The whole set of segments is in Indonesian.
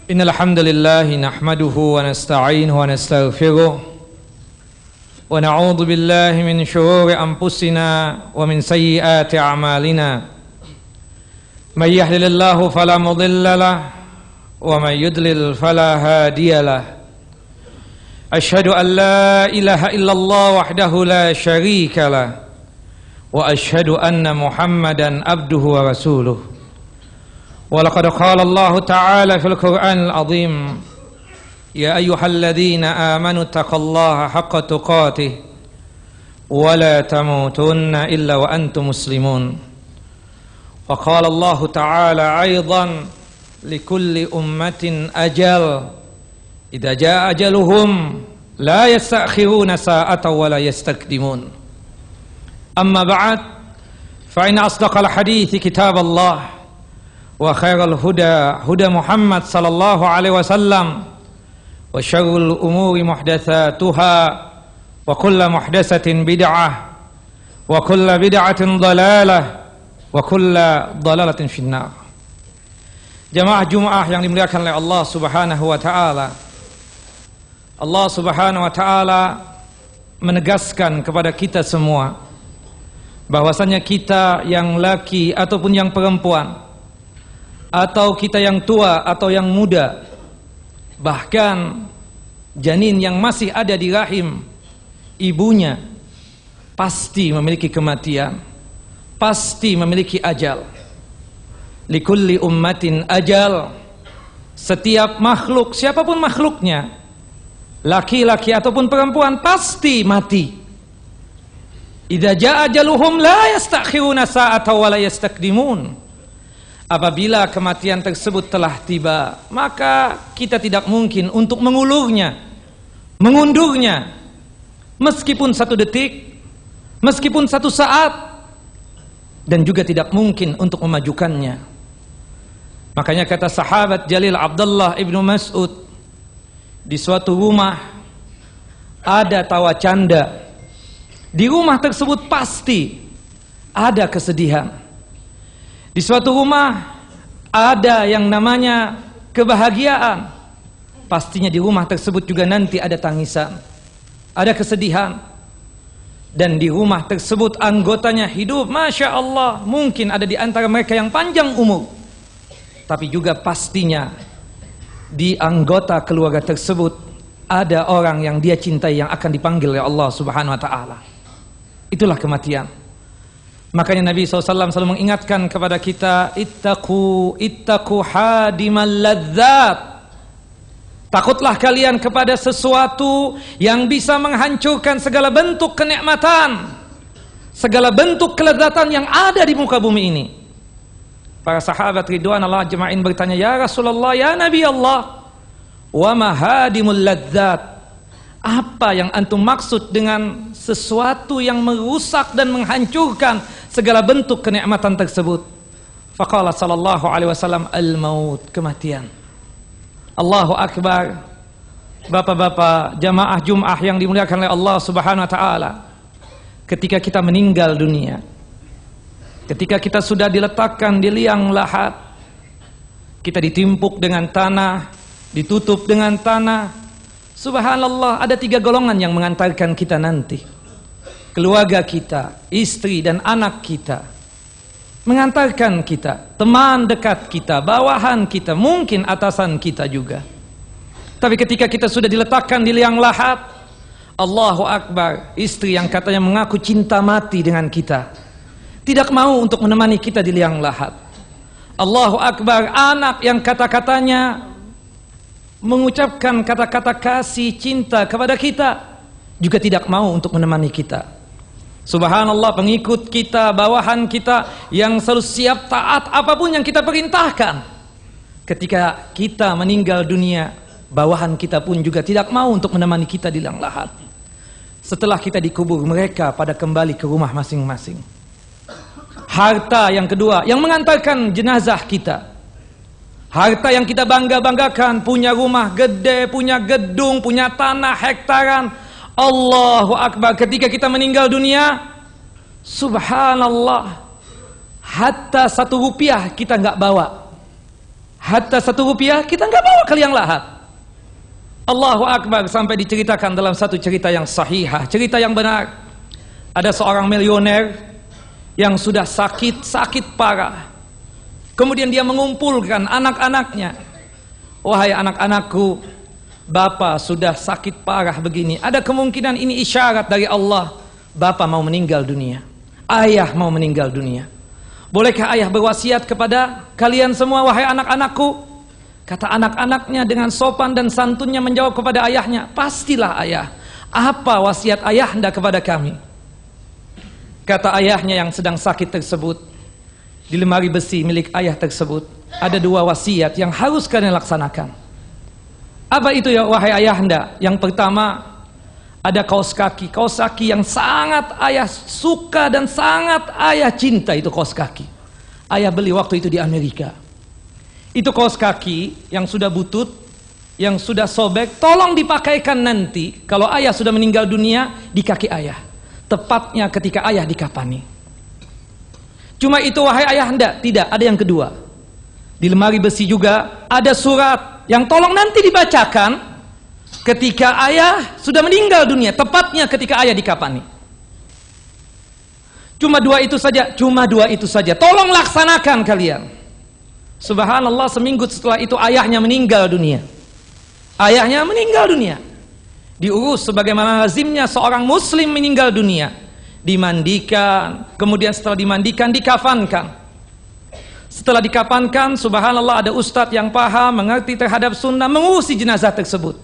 Innal hamdalillah nahmaduhu wa nasta'inuhu wa nastaghfiruh wa na'udzu billahi min shururi anfusina wa min sayyiati a'malina. May yahdihillahu fala mudilla lahu wa may yudlil fala hadiya lahu. Asyhadu an la ilaha illallah wahdahu la syarika lahu wa asyhadu anna Muhammadan abduhu wa rasuluh. ولقد قال الله تعالى في القرآن العظيم يا أيها الذين آمنوا اتقوا الله حق تقاته ولا تموتن إلا وأنتم مسلمون وقال الله تعالى أيضا لكل أمة أجل إذا جاء أجلهم لا يستأخرون ساعة ولا يستقدمون أما بعد فإن أصدق الحديث كتاب الله wa khairal huda Muhammad sallallahu alaihi wasallam wa syarrul umuri muhdatsatuha wa kullu muhdatsatin bid'ah wa kullu bid'atin dhalalah wa kullu dhalalatin finnar. Jamaah Jumat yang dimuliakan oleh Allah Subhanahu wa taala. Allah Subhanahu wa taala menegaskan kepada kita semua bahwasanya kita yang laki ataupun yang perempuan, atau kita yang tua atau yang muda, bahkan janin yang masih ada di rahim ibunya, pasti memiliki kematian, pasti memiliki ajal. Likulli ummatin ajal. Setiap makhluk, siapapun makhluknya, laki-laki ataupun perempuan, pasti mati. Idza jaa ajaluhum la yastakhiruna sa'atan wa la yastaqdimun. Apabila kematian tersebut telah tiba, maka kita tidak mungkin untuk mengulurnya, mengundurnya, meskipun 1 detik, meskipun 1 saat, dan juga tidak mungkin untuk memajukannya. Makanya kata sahabat Jalil Abdullah ibnu Mas'ud, di suatu rumah ada tawa canda. Di rumah tersebut pasti ada kesedihan. Di suatu rumah ada yang namanya kebahagiaan, pastinya di rumah tersebut juga nanti ada tangisan, ada kesedihan. Dan di rumah tersebut anggotanya hidup, Masya Allah, mungkin ada di antara mereka yang panjang umur, tapi juga pastinya di anggota keluarga tersebut ada orang yang dia cintai yang akan dipanggil oleh Allah Subhanahu wa ta'ala. Itulah kematian. Makanya Nabi SAW selalu mengingatkan kepada kita, ittaqu hadimal ladzat. Takutlah kalian kepada sesuatu yang bisa menghancurkan segala bentuk kenikmatan, segala bentuk kelezatan yang ada di muka bumi ini. Para sahabat ridwanullah ajma'in bertanya, ya Rasulullah, ya Nabi Allah, wa ma hadimul ladzat? Apa yang antum maksud dengan sesuatu yang merusak dan menghancurkan segala bentuk kenikmatan tersebut? Faqala sallallahu alaihi wasallam, al-maut, kematian. Allahu akbar. Bapak-bapak jamaah Jumat yang dimuliakan oleh Allah Subhanahu wa taala, ketika kita meninggal dunia, ketika kita sudah diletakkan di liang lahat, kita ditimpuk dengan tanah, ditutup dengan tanah. Subhanallah, ada 3 golongan yang mengantarkan kita nanti. Keluarga kita, istri dan anak kita mengantarkan kita, teman dekat kita, bawahan kita, mungkin atasan kita juga. Tapi ketika kita sudah diletakkan di liang lahat, Allahu Akbar, istri yang katanya mengaku cinta mati dengan kita tidak mau untuk menemani kita di liang lahat. Allahu Akbar, anak yang kata-katanya mengucapkan kata-kata kasih cinta kepada kita juga tidak mau untuk menemani kita. Subhanallah, pengikut kita, bawahan kita yang selalu siap taat apapun yang kita perintahkan, ketika kita meninggal dunia, bawahan kita pun juga tidak mau untuk menemani kita di liang lahat. Setelah kita dikubur, mereka pada kembali ke rumah masing-masing. Harta yang kedua yang mengantarkan jenazah kita, harta yang kita bangga-banggakan, punya rumah gede, punya gedung, punya tanah hektaran. Allahu Akbar, ketika kita meninggal dunia, subhanallah, hatta 1 rupiah kita nggak bawa. Hatta 1 rupiah kita nggak bawa ke liang lahat. Allahu Akbar. Sampai diceritakan dalam satu cerita yang sahihah, cerita yang benar. Ada seorang milioner yang sudah sakit parah. Kemudian dia mengumpulkan anak-anaknya. Wahai anak-anakku, Bapak sudah sakit parah begini. Ada kemungkinan ini isyarat dari Allah. Bapak mau meninggal dunia. Ayah mau meninggal dunia. Bolehkah ayah berwasiat kepada kalian semua, wahai anak-anakku? Kata anak-anaknya dengan sopan dan santunnya menjawab kepada ayahnya, pastilah ayah. Apa wasiat ayahanda kepada kami? Kata ayahnya yang sedang sakit tersebut, di lemari besi milik ayah tersebut ada 2 wasiat yang harus kalian laksanakan. Apa itu ya wahai ayahanda? Yang pertama, ada kaos kaki yang sangat ayah suka dan sangat ayah cinta. Itu kaos kaki ayah beli waktu itu di Amerika. Itu kaos kaki yang sudah butut, yang sudah sobek, tolong dipakaikan nanti kalau ayah sudah meninggal dunia di kaki ayah, tepatnya ketika ayah dikafani. Cuma itu wahai ayahanda? Tidak, ada yang kedua. Di lemari besi juga ada surat yang tolong nanti dibacakan ketika ayah sudah meninggal dunia, tepatnya ketika ayah dikafani. Cuma 2 itu saja. Tolong laksanakan kalian. Subhanallah, seminggu setelah itu ayahnya meninggal dunia. Diurus sebagaimana lazimnya seorang muslim meninggal dunia. Dimandikan, kemudian setelah dimandikan dikafankan. Setelah dikafankan, subhanallah, ada ustadz yang paham, mengerti terhadap sunnah, mengurusi jenazah tersebut.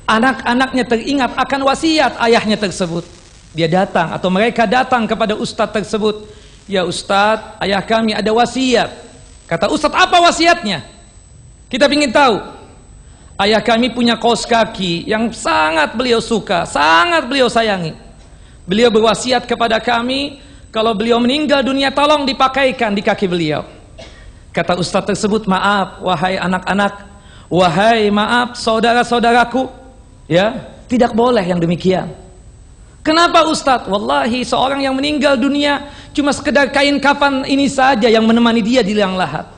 Anak-anaknya teringat akan wasiat ayahnya tersebut. Dia datang atau mereka datang kepada ustadz tersebut. Ya ustadz, ayah kami ada wasiat. Kata ustadz, apa wasiatnya? Kita ingin tahu. Ayah kami punya kaos kaki yang sangat beliau suka, sangat beliau sayangi. Beliau berwasiat kepada kami, kalau beliau meninggal dunia tolong dipakaikan di kaki beliau. Kata ustadz tersebut, maaf wahai anak-anak, wahai maaf saudara-saudaraku, ya, tidak boleh yang demikian. Kenapa ustadz? Wallahi seorang yang meninggal dunia cuma sekedar kain kafan ini saja yang menemani dia di liang lahat.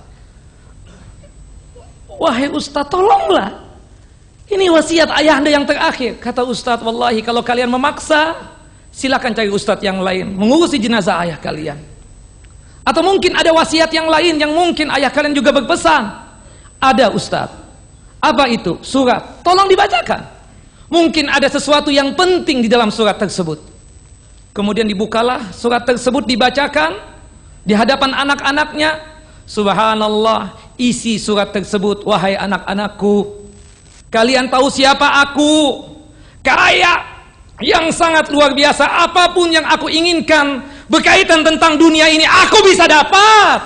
Wahai ustadz, tolonglah, ini wasiat ayahanda yang terakhir. Kata ustadz, wallahi kalau kalian memaksa, silakan cari ustadz yang lain mengurusi jenazah ayah kalian. Atau mungkin ada wasiat yang lain yang mungkin ayah kalian juga berpesan. Ada ustadz. Apa itu? Surat. Tolong dibacakan. Mungkin ada sesuatu yang penting di dalam surat tersebut. Kemudian dibukalah surat tersebut, dibacakan di hadapan anak-anaknya. Subhanallah, isi surat tersebut, wahai anak-anakku, kalian tahu siapa aku? Kaya yang sangat luar biasa. Apapun yang aku inginkan berkaitan tentang dunia ini, aku bisa dapat.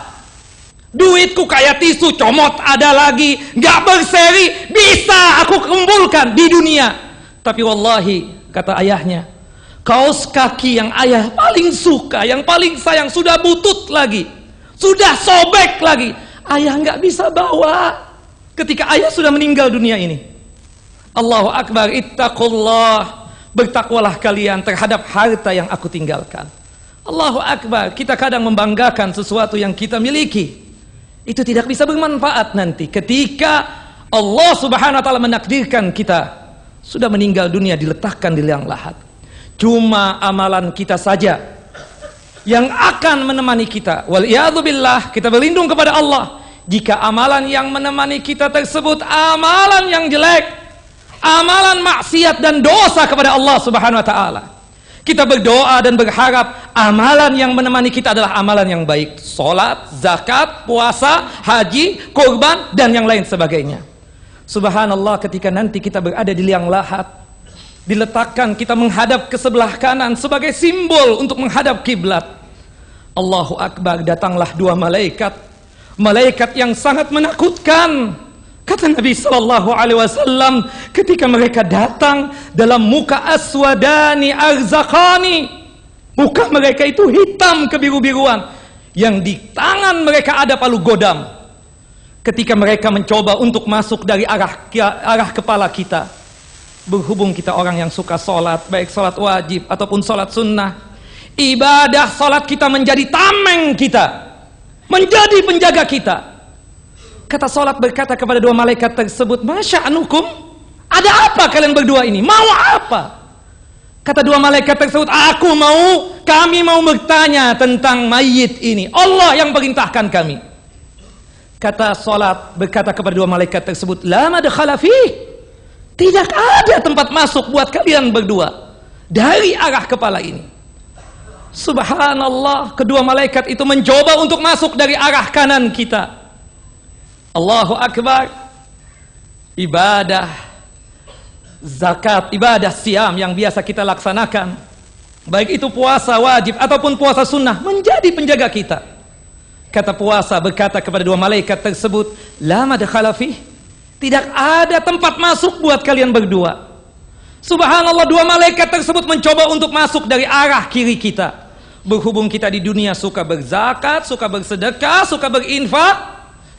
Duitku kayak tisu, comot ada lagi, gak berseri, bisa aku kumpulkan di dunia. Tapi wallahi, kata ayahnya, kaos kaki yang ayah paling suka, yang paling sayang, sudah butut lagi, sudah sobek lagi, ayah gak bisa bawa ketika ayah sudah meninggal dunia ini. Allahu Akbar, ittaqullah, bertakwalah kalian terhadap harta yang aku tinggalkan. Allahu Akbar, kita kadang membanggakan sesuatu yang kita miliki. Itu tidak bisa bermanfaat nanti ketika Allah Subhanahu wa ta'ala menakdirkan kita sudah meninggal dunia, diletakkan di liang lahat. Cuma amalan kita saja yang akan menemani kita. Waliyadzubillah, kita berlindung kepada Allah jika amalan yang menemani kita tersebut amalan yang jelek, amalan maksiat dan dosa kepada Allah Subhanahu wa ta'ala. Kita berdoa dan berharap amalan yang menemani kita adalah amalan yang baik. Salat, zakat, puasa, haji, kurban, dan yang lain sebagainya. Subhanallah, ketika nanti kita berada di liang lahat, diletakkan kita menghadap ke sebelah kanan sebagai simbol untuk menghadap kiblat. Allahu Akbar, datanglah 2 malaikat. Malaikat yang sangat menakutkan. Kata Nabi SAW, ketika mereka datang dalam muka aswadani arzakani, muka mereka itu hitam kebiru-biruan, yang di tangan mereka ada palu godam. Ketika mereka mencoba untuk masuk dari arah kepala kita, berhubung kita orang yang suka sholat, baik sholat wajib ataupun sholat sunnah, ibadah sholat kita menjadi tameng kita, menjadi penjaga kita. Kata salat berkata kepada dua malaikat tersebut, "Masya'anukum? Ada apa kalian berdua ini? Mau apa?" Kata dua malaikat tersebut, kami mau bertanya tentang mayit ini. Allah yang perintahkan kami. Kata salat berkata kepada dua malaikat tersebut, "La madkhala fih." Tidak ada tempat masuk buat kalian berdua dari arah kepala ini. Subhanallah, kedua malaikat itu mencoba untuk masuk dari arah kanan kita. Allahu Akbar. Ibadah zakat, ibadah siam yang biasa kita laksanakan, baik itu puasa wajib ataupun puasa sunnah, menjadi penjaga kita. Kata puasa berkata kepada dua malaikat tersebut, "La madkhala fih." Tidak ada tempat masuk buat kalian berdua. Subhanallah, dua malaikat tersebut mencoba untuk masuk dari arah kiri kita. Berhubung kita di dunia suka berzakat, suka bersedekah, suka berinfak,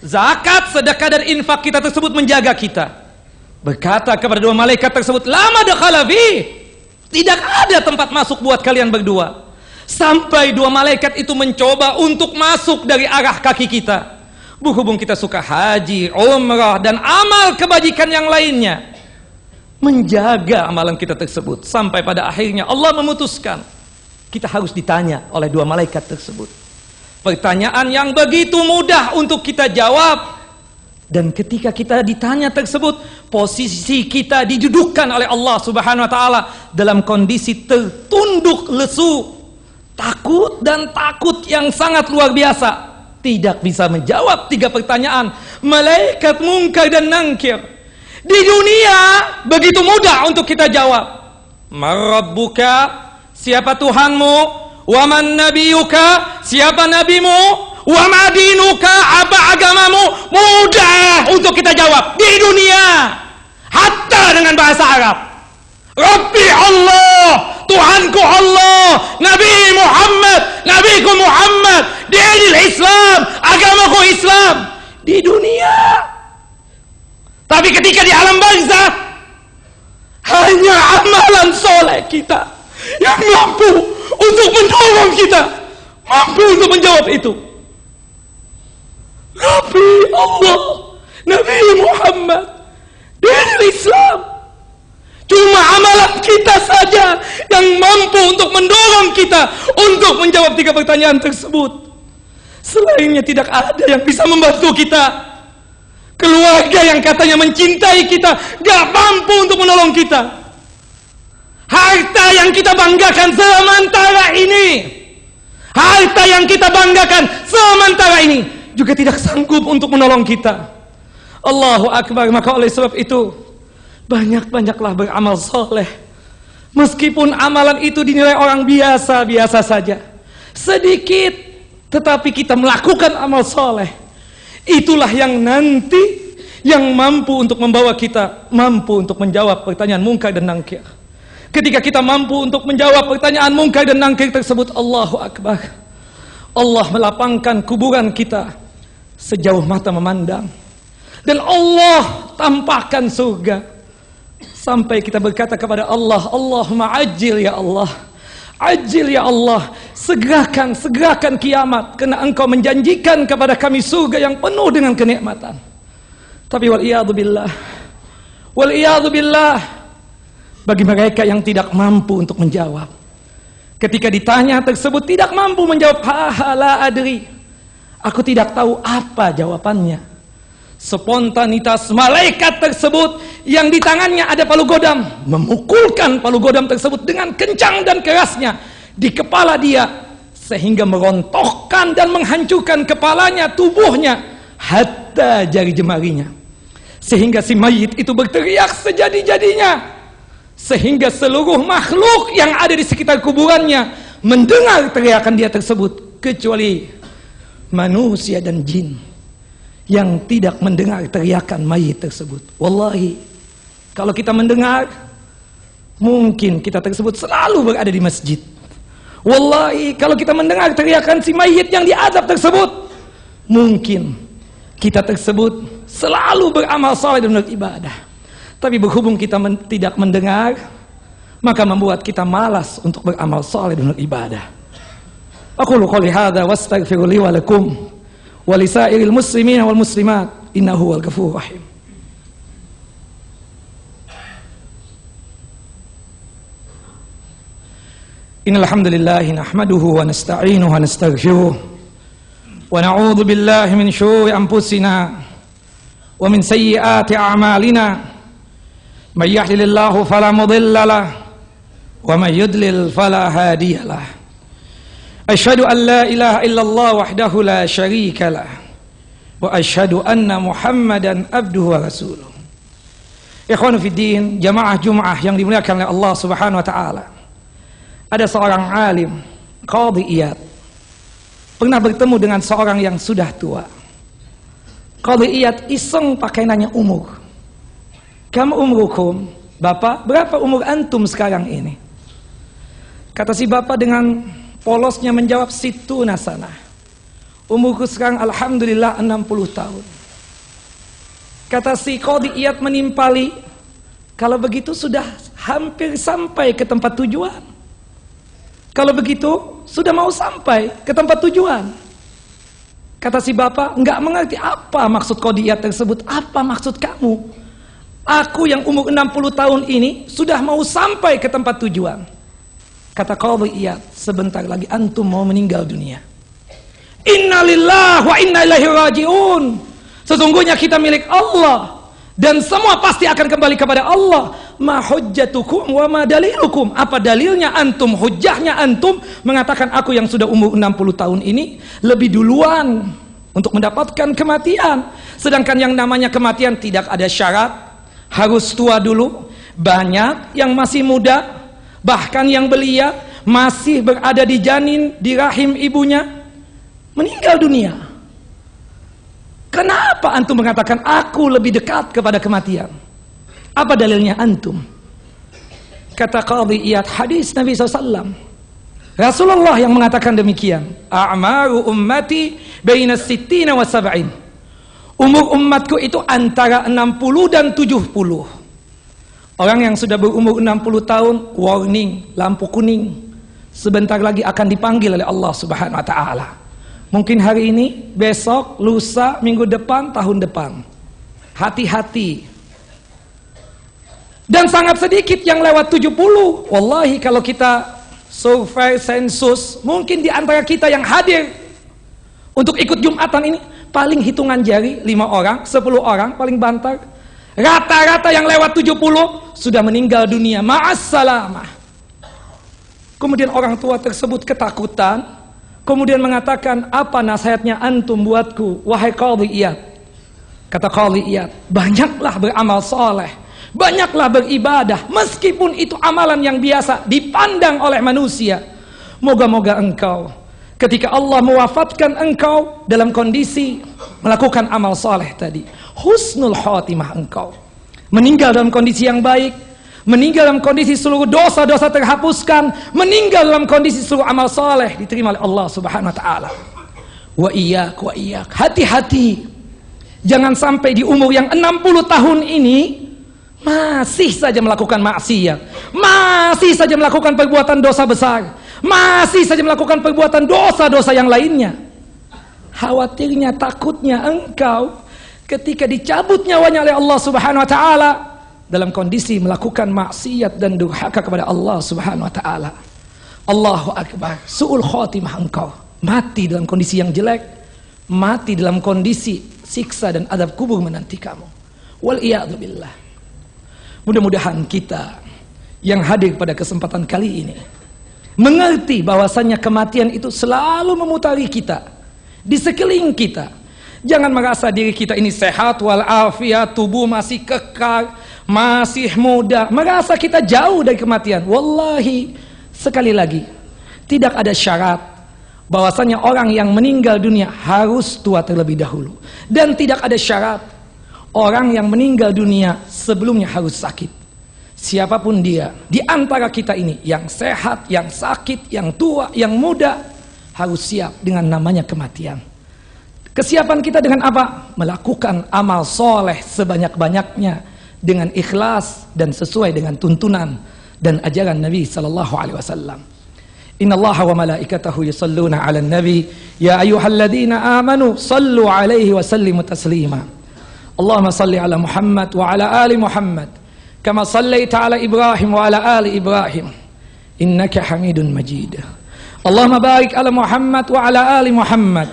zakat, sedekah dan infak kita tersebut menjaga kita. Berkata kepada dua malaikat tersebut, "La madkhala fih." Tidak ada tempat masuk buat kalian berdua. Sampai dua malaikat itu mencoba untuk masuk dari arah kaki kita. Berhubung kita suka haji, umrah dan amal kebajikan yang lainnya, menjaga amalan kita tersebut. Sampai pada akhirnya Allah memutuskan kita harus ditanya oleh dua malaikat tersebut. Pertanyaan yang begitu mudah untuk kita jawab. Dan ketika kita ditanya tersebut, posisi kita didudukkan oleh Allah Subhanahu wa taala dalam kondisi tertunduk lesu, takut dan takut yang sangat luar biasa. Tidak bisa menjawab tiga pertanyaan malaikat Munkar dan Nakir. Di dunia begitu mudah untuk kita jawab. Marabbuka, siapa Tuhanmu? Wa man nabiyuka, siapa nabimu? Wa madinuka, apa agamamu? Mudah untuk kita jawab di dunia, hatta dengan bahasa Arab. Rabbi Allah, Tuhanku Allah, Nabi Muhammad, Nabiku Muhammad, dinil Islam, agamaku Islam. Di dunia. Tapi ketika di alam barzakh, hanya amalan soleh kita yang mampu untuk mendorong kita, mampu untuk menjawab itu. Rabbi Allah, Nabi Muhammad, dinil Islam. Cuma amalan kita saja yang mampu untuk mendorong kita untuk menjawab tiga pertanyaan tersebut. Selainnya tidak ada yang bisa membantu kita. Keluarga yang katanya mencintai kita gak mampu untuk menolong kita. Harta yang kita banggakan sementara ini, harta yang kita banggakan sementara ini juga tidak sanggup untuk menolong kita. Allahu Akbar. Maka oleh sebab itu, banyak-banyaklah beramal soleh. Meskipun amalan itu dinilai orang biasa-biasa saja, sedikit, tetapi kita melakukan amal soleh. Itulah yang nanti yang mampu untuk membawa kita mampu untuk menjawab pertanyaan Munkar dan Nakir. Ketika kita mampu untuk menjawab pertanyaan Munkar dan Nakir tersebut, Allahu Akbar, Allah melapangkan kuburan kita sejauh mata memandang, dan Allah tampakkan surga. Sampai kita berkata kepada Allah, Allahumma ajil ya Allah, ajil ya Allah, segerakan kiamat, karena Engkau menjanjikan kepada kami surga yang penuh dengan kenikmatan. Tapi wal'iyadu billah, bagi mereka yang tidak mampu untuk menjawab, ketika ditanya tersebut tidak mampu menjawab, la adri, aku tidak tahu apa jawabannya. Spontanitas malaikat tersebut yang di tangannya ada palu godam, memukulkan palu godam tersebut dengan kencang dan kerasnya di kepala dia, sehingga merontokkan dan menghancurkan kepalanya, tubuhnya, hatta jari jemarinya. Sehingga si mayit itu berteriak sejadi-jadinya, sehingga seluruh makhluk yang ada di sekitar kuburannya mendengar teriakan dia tersebut, kecuali manusia dan jin yang tidak mendengar teriakan mayit tersebut. Wallahi, kalau kita mendengar, mungkin kita tersebut selalu berada di masjid. Wallahi, kalau kita mendengar teriakan si mayit yang diazab tersebut, mungkin kita tersebut selalu beramal saleh dan beribadah. Tapi berhubung kita tidak mendengar, maka membuat kita malas untuk beramal saleh dan beribadah. Aqulu qouli hadza wastaghfiru li wa lakum wa lisairil muslimina wal muslimat innahu huwal ghafurur rahim. Innal hamdalillah nahmaduhu wa nasta'inuhu wa nastaghfiruh wa na'udzu billahi min shururi anfusina wa min sayyiati a'malina. May yahdihillahu fala mudilla lahu wa may yudlil fala hadiya lahu. Asyhadu an la ilaha illallah wahdahu la syarika lah wa asyhadu anna Muhammadan abduhu wa rasuluh. Ikhwanu fiddin, jamaah Jumat yang dimuliakan oleh Allah Subhanahu wa taala. Ada seorang alim, Qadhi Iyad, pernah bertemu dengan seorang yang sudah tua. Qadhi Iyad iseng pakai nanya umur. Kam umrukum? Bapak, berapa umur antum sekarang ini? Kata si bapak dengan polosnya menjawab, situna sana. Umurku sekarang alhamdulillah 60 tahun. Kata si Qadhi Iyad menimpali, kalau begitu sudah hampir sampai ke tempat tujuan. Kalau begitu, sudah mau sampai ke tempat tujuan. Kata si bapak, enggak mengerti apa maksud Qadhi Iyad tersebut. Apa maksud kamu? Aku yang umur 60 tahun ini sudah mau sampai ke tempat tujuan. Kata Qadhi Iyad, sebentar lagi antum mau meninggal dunia. Inna lillahi wa inna ilaihi raji'un. Sesungguhnya kita milik Allah dan semua pasti akan kembali kepada Allah. Ma hujjatukum wa ma dalilukum? Apa dalilnya antum, hujjahnya antum mengatakan aku yang sudah umur 60 tahun ini lebih duluan untuk mendapatkan kematian. Sedangkan yang namanya kematian tidak ada syarat, harus tua dulu. Banyak yang masih muda, bahkan yang belia masih berada di janin, di rahim ibunya, meninggal dunia. Kenapa antum mengatakan aku lebih dekat kepada kematian? Apa dalilnya antum? Kata Qadhi Iyad, hadis Nabi SAW. Rasulullah yang mengatakan demikian. A'maru ummati baina sittina wa sab'in. Umur umatku itu antara 60 dan 70. Orang yang sudah berumur 60 tahun, warning, lampu kuning. Sebentar lagi akan dipanggil oleh Allah Subhanahu wa taala. Mungkin hari ini, besok, lusa, minggu depan, tahun depan. Hati-hati. Dan sangat sedikit yang lewat 70. Wallahi kalau kita survei sensus, mungkin di antara kita yang hadir untuk ikut Jumatan ini paling hitungan jari 5 orang, 10 orang paling banter. Rata-rata yang lewat 70 sudah meninggal dunia. Ma'assalamah. Kemudian orang tua tersebut ketakutan, kemudian mengatakan, apa nasihatnya antum buatku wahai Qadhi Iyad? Kata Qadhi Iyad, banyaklah beramal soleh, banyaklah beribadah, meskipun itu amalan yang biasa dipandang oleh manusia. Moga-moga engkau ketika Allah mewafatkan engkau dalam kondisi melakukan amal soleh tadi, husnul khotimah, engkau meninggal dalam kondisi yang baik, meninggal dalam kondisi seluruh dosa-dosa terhapuskan, meninggal dalam kondisi seluruh amal soleh diterima oleh Allah Subhanahu wa taala. Wa iyyak, hati-hati, jangan sampai di umur yang 60 tahun ini masih saja melakukan maksiat, masih saja melakukan perbuatan dosa besar, masih saja melakukan perbuatan dosa-dosa yang lainnya. Khawatirnya, takutnya engkau ketika dicabut nyawanya oleh Allah Subhanahu wa taala dalam kondisi melakukan maksiat dan durhaka kepada Allah Subhanahu wa taala. Allahu akbar, su'ul khotimah, engkau mati dalam kondisi yang jelek, mati dalam kondisi siksa dan adab kubur menanti kamu. Wal iyadu billah. Mudah-mudahan kita yang hadir pada kesempatan kali ini mengerti bahwasannya kematian itu selalu memutari kita, di sekeliling kita. Jangan merasa diri kita ini sehat walafiat, tubuh masih kekar, masih muda, merasa kita jauh dari kematian. Wallahi, sekali lagi, tidak ada syarat bahwasanya orang yang meninggal dunia harus tua terlebih dahulu, dan tidak ada syarat orang yang meninggal dunia sebelumnya harus sakit. Siapapun dia di antara kita ini, yang sehat, yang sakit, yang tua, yang muda, harus siap dengan namanya kematian. Kesiapan kita dengan apa? Melakukan amal soleh sebanyak-banyaknya dengan ikhlas dan sesuai dengan tuntunan dan ajaran Nabi sallallahu alaihi wasallam. Innallaha wa malaikatahu yusalluna 'alan nabi ya ayyuhalladzina amanu sallu 'alaihi wa sallimu taslima. Allahumma salli ala Muhammad wa ala ali Muhammad kama sallaita ala Ibrahim wa ala ali Ibrahim innaka Hamidun Majid. Allahumma barik ala Muhammad wa ala ali Muhammad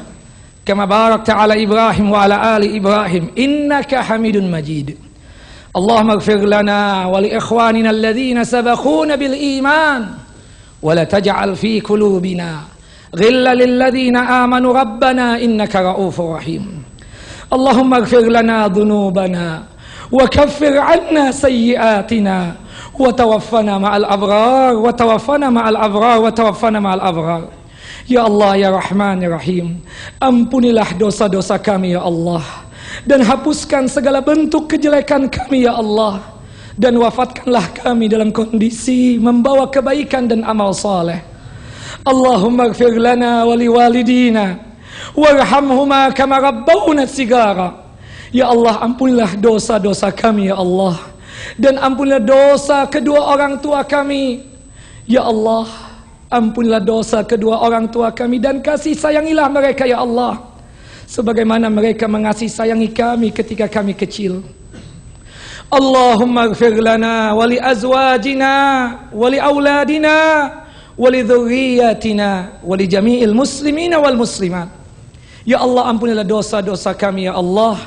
kama barakta ala Ibrahim wa ala ali Ibrahim innaka Hamidun Majid. Allahumma ighfir lana wa li ikhwanina alladhina sabaquna bil iman wa la taj'al fi qulubina ghillan lil ladzina amanu rabbana innaka ra'ufur rahim. Allahumma ighfir lana dhunubana wa kaffir 'anna sayyi'atina wa tawaffana ma'al abrar wa tawaffana ma'al abrar wa tawaffana ma'al abrar. Ya Allah ya Rahman ya Rahim, ampunilah dosa-dosa kami ya Allah, dan hapuskan segala bentuk kejelekan kami ya Allah, dan wafatkanlah kami dalam kondisi membawa kebaikan dan amal saleh. Allahumma ighfir lana wa liwalidina warhamhuma kama rabbawna sigara. Ya Allah, ampunilah dosa-dosa kami ya Allah, dan ampunilah dosa kedua orang tua kami. Ya Allah, ampunilah dosa kedua orang tua kami dan kasih sayangilah mereka ya Allah, sebagaimana mereka mengasihi sayangi kami ketika kami kecil. Allahumma ighfir lana wa li azwajina wa li auladina wa li dhurriyyatina wa li jami'il muslimina wal muslimat. Ya Allah, ampunilah dosa-dosa kami ya Allah,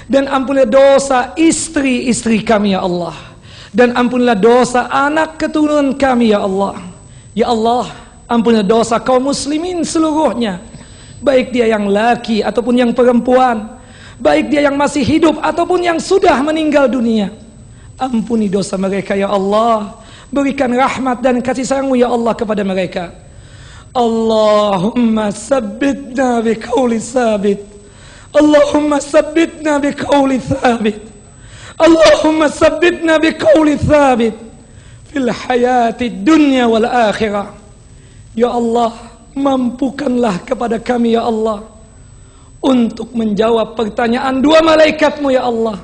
dan ampunilah dosa istri-istri kami ya Allah, dan ampunilah dosa anak keturunan kami ya Allah. Ya Allah, ampunilah dosa kaum muslimin seluruhnya, baik dia yang laki ataupun yang perempuan, baik dia yang masih hidup ataupun yang sudah meninggal dunia. Ampuni dosa mereka ya Allah, berikan rahmat dan kasih sayang-Mu ya Allah kepada mereka. Allahumma sabbitna biqauli sabit, Allahumma sabbitna biqauli sabit, Allahumma sabbitna biqauli sabit fil hayati dunya wal akhirah. Ya Allah, mampukanlah kepada kami ya Allah untuk menjawab pertanyaan dua malaikat-Mu ya Allah.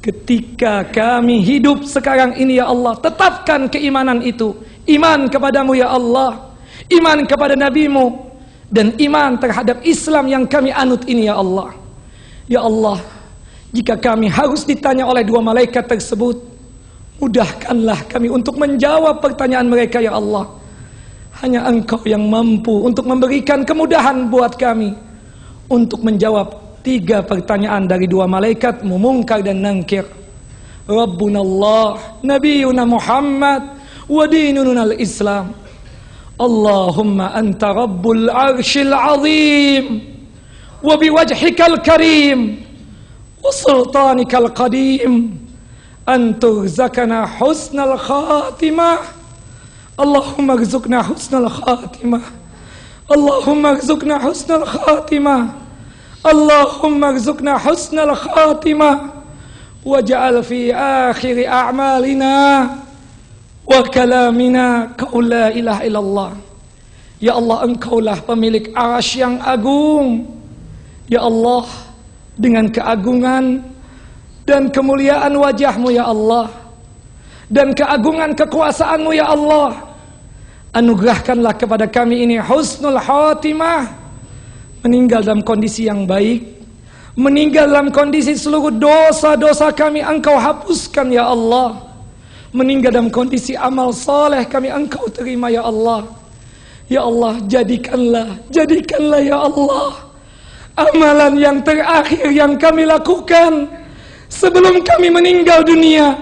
Ketika kami hidup sekarang ini ya Allah, tetapkan keimanan itu, iman kepadamu ya Allah, iman kepada Nabi-Mu, dan iman terhadap Islam yang kami anut ini ya Allah. Ya Allah, jika kami harus ditanya oleh dua malaikat tersebut, mudahkanlah kami untuk menjawab pertanyaan mereka ya Allah. Hanya Engkau yang mampu untuk memberikan kemudahan buat kami untuk menjawab tiga pertanyaan dari dua malaikat-Mu, Munkar dan Nankir. Rabbuna Allah, Nabiyuna Muhammad, wa dinuna al-Islam. Allahumma anta rabbul arshil azim, wa biwajhikal karim, wa sultanikal qadim, an turzakana husnal khatimah. Allahumma rizukna husnal khatimah, Allahumma rizukna husnal khatimah, Allahumma rizukna husnal khatimah, waj'al fi akhiri a'malina wa kalamina qaul la ilaha illallah. Ya Allah, Engkaulah pemilik arsy yang agung. Ya Allah, dengan keagungan dan kemuliaan wajah-Mu ya Allah, dan keagungan kekuasaan-Mu ya Allah, anugerahkanlah kepada kami ini husnul khatimah, meninggal dalam kondisi yang baik, meninggal dalam kondisi seluruh dosa-dosa kami Engkau hapuskan ya Allah, meninggal dalam kondisi amal saleh kami Engkau terima ya Allah. Ya Allah, jadikanlah ya Allah amalan yang terakhir yang kami lakukan sebelum kami meninggal dunia,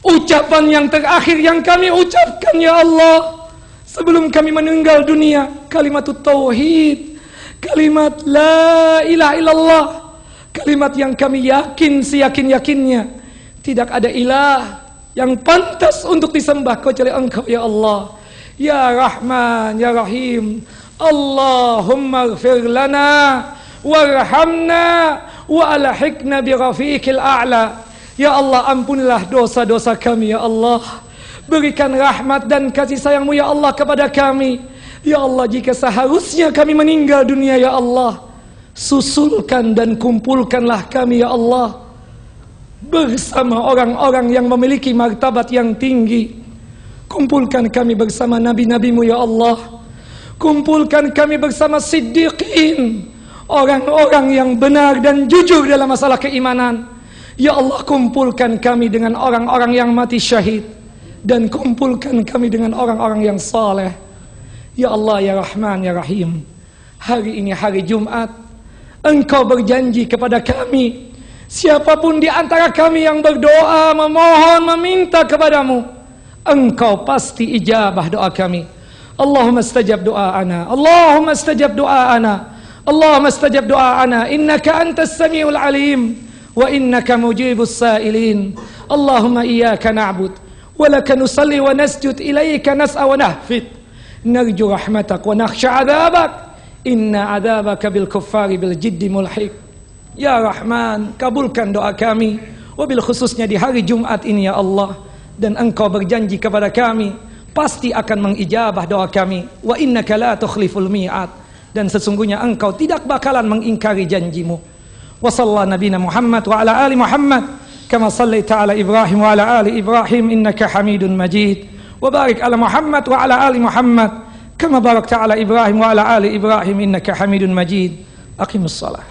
ucapan yang terakhir yang kami ucapkan ya Allah sebelum kami meninggal dunia, kalimat tauhid, kalimat la ilaha illallah, kalimat yang kami yakin seyakin-yakinnya tidak ada ilah yang pantas untuk disembah kecuali Engkau ya Allah. Ya Rahman ya Rahim, Allahumma ighfir lana warhamna wa alhiqna bi rafiqil a'la. Ya Allah, ampunilah dosa-dosa kami ya Allah, berikan rahmat dan kasih sayang-Mu ya Allah kepada kami. Ya Allah, jika seharusnya kami meninggal dunia ya Allah, susulkan dan kumpulkanlah kami ya Allah bersama orang-orang yang memiliki martabat yang tinggi. Kumpulkan kami bersama nabi-nabi-Mu ya Allah, kumpulkan kami bersama siddiqin, orang-orang yang benar dan jujur dalam masalah keimanan. Ya Allah, kumpulkan kami dengan orang-orang yang mati syahid, dan kumpulkan kami dengan orang-orang yang saleh. Ya Allah, ya Rahman, ya Rahim, hari ini hari Jumat, Engkau berjanji kepada kami, siapapun di antara kami yang berdoa, memohon, meminta kepadamu, Engkau pasti ijabah doa kami. Allahumma istajab doa'ana, Allahumma istajab doa'ana, Allahumma istajab doa'ana, innaka antas samiul alim, wa innaka mujibus sa'ilin. Allahumma iyyaka na'bud, wa laka nusalli wa nasjud, ilaika nas'a wa nahfid, narju rahmatak wa nakhsha adabak, inna adabaka bil kuffari bil jiddi mulhiq. Ya Rahman, kabulkan doa kami, wabil khususnya di hari Jumat ini ya Allah. Dan Engkau berjanji kepada kami, pasti akan mengijabah doa kami. Wa innaka la tukhliful mi'ad, dan sesungguhnya Engkau tidak bakalan mengingkari janjimu. Wa sallallahu nabiyana Muhammad wa ala ali Muhammad kama sallaita ala Ibrahim wa ala ali Ibrahim innaka Hamidun Majid. Wa barik ala Muhammad wa ala ali Muhammad kama barakta ala Ibrahim wa ala ali Ibrahim innaka Hamidun Majid. Aqimus shalah.